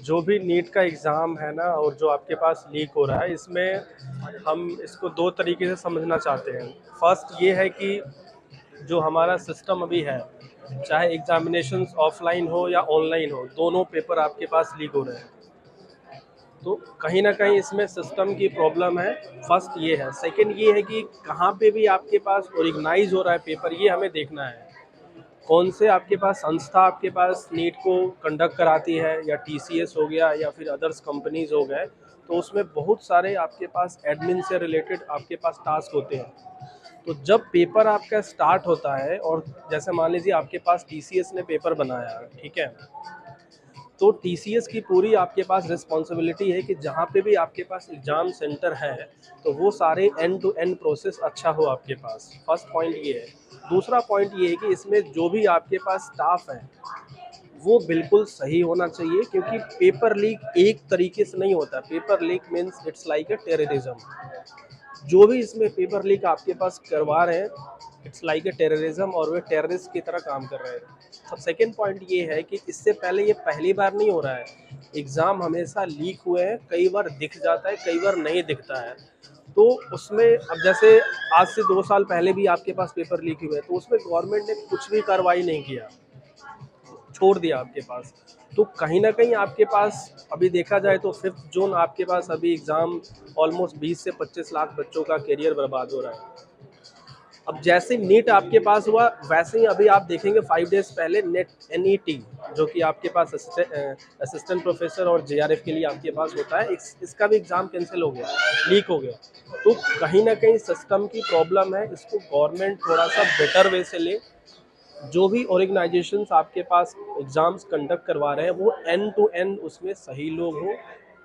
जो भी नीट का एग्ज़ाम है ना और जो आपके पास लीक हो रहा है, इसमें हम इसको 2 तरीके से समझना चाहते हैं। फर्स्ट ये है कि जो हमारा सिस्टम अभी है, चाहे एग्ज़ामिनेशंस ऑफ़लाइन हो या ऑनलाइन हो, दोनों पेपर आपके पास लीक हो रहे हैं। तो कहीं न कहीं इसमें सिस्टम की प्रॉब्लम है, फर्स्ट ये है। सेकंड ये है कि कहाँ पे भी आपके पास ऑर्गेनाइज़ हो रहा है पेपर, ये हमें देखना है। कौन से आपके पास संस्था आपके पास नीट को कंडक्ट कराती है, या टीसीएस हो गया या फिर अदर्स कंपनीज हो गए, तो उसमें बहुत सारे आपके पास एडमिन से रिलेटेड आपके पास टास्क होते हैं। तो जब पेपर आपका स्टार्ट होता है और जैसे मान लीजिए आपके पास टीसीएस ने पेपर बनाया, ठीक है, तो टीसीएस की पूरी आपके पास रिस्पॉन्सिबिलिटी है कि जहाँ पे भी आपके पास एग्ज़ाम सेंटर है तो वो सारे एंड टू एंड प्रोसेस अच्छा हो आपके पास। फर्स्ट पॉइंट ये है। दूसरा पॉइंट ये है कि इसमें जो भी आपके पास स्टाफ है वो बिल्कुल सही होना चाहिए, क्योंकि पेपर लीक एक तरीके से नहीं होता। Paper leak means it's like a terrorism. जो भी इसमें पेपर लीक आपके पास करवा रहे हैं, इट्स लाइक ए टेररिज्म, और वे टेररिस्ट की तरह काम कर रहे हैं। सब सेकेंड पॉइंट ये है कि इससे पहले ये पहली बार नहीं हो रहा है। एग्ज़ाम हमेशा लीक हुए हैं, कई बार दिख जाता है, कई बार नहीं दिखता है। तो उसमें अब जैसे आज से 2 साल पहले भी आपके पास पेपर लीक हुए, तो उसमें गवर्नमेंट ने कुछ भी कार्रवाई नहीं किया, छोड़ दिया आपके पास। तो कहीं न कहीं आपके पास अभी देखा जाए तो 5th जून आपके पास अभी एग्ज़ाम, ऑलमोस्ट 20 से 25 लाख बच्चों का करियर बर्बाद हो रहा है। अब जैसे नीट आपके पास हुआ, वैसे ही अभी आप देखेंगे 5 डेज़ पहले नेट एनईटी, जो कि आपके पास असिस्टेंट प्रोफेसर और जेआरएफ के लिए आपके पास होता है, इसका भी एग्ज़ाम कैंसिल हो गया, लीक हो गया। तो कहीं न कहीं सिस्टम की प्रॉब्लम है, इसको गवर्नमेंट थोड़ा-सा बेटर वे से ले। जो भी ऑर्गेनाइजेशंस आपके पास एग्ज़ाम्स कंडक्ट करवा रहे हैं वो एंड टू एंड उसमें सही लोग हों,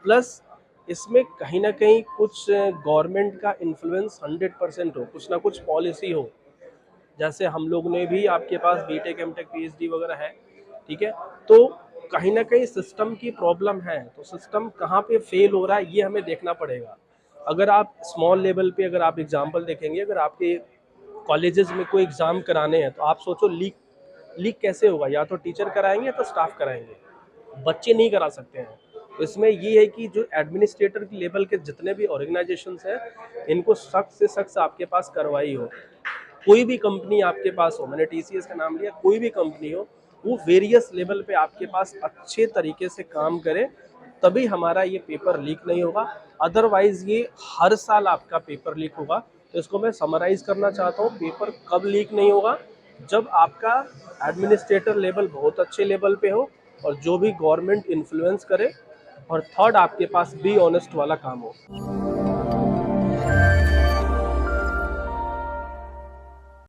प्लस इसमें कहीं न कहीं कुछ गवर्नमेंट का इन्फ्लुएंस 100% हो, कुछ ना कुछ पॉलिसी हो। जैसे हम लोग ने भी आपके पास बीटेक, एमटेक, पीएचडी वगैरह है, ठीक है? तो कहीं न कहीं सिस्टम की प्रॉब्लम है, तो सिस्टम कहाँ पे फेल हो रहा है ये हमें देखना पड़ेगा। अगर आप स्मॉल लेवल पे अगर आप एग्ज़ाम्पल देखेंगे, अगर आपके कॉलेजेस में कोई एग्ज़ाम कराने हैं, तो आप सोचो लीक लीक कैसे होगा? या तो टीचर कराएँगे या तो स्टाफ कराएँगे, बच्चे नहीं करा सकते हैं। तो इसमें ये है कि जो एडमिनिस्ट्रेटर की लेवल के जितने भी ऑर्गेनाइजेशंस हैं, इनको सख्त से सख्त आपके पास कार्रवाई हो। कोई भी कंपनी आपके पास हो, मैंने टीसीएस का नाम लिया, कोई भी कंपनी हो, वो वेरियस लेवल पे आपके पास अच्छे तरीके से काम करे, तभी हमारा ये पेपर लीक नहीं होगा। अदरवाइज ये हर साल आपका पेपर लीक होगा। तो इसको मैं समराइज करना चाहता हूँ, पेपर कब लीक नहीं होगा? जब आपका एडमिनिस्ट्रेटर लेवल बहुत अच्छे लेवल पे हो, और जो भी गवर्नमेंट इन्फ्लुएंस करे, और थर्ड आपके पास बी ऑनेस्ट वाला काम हो।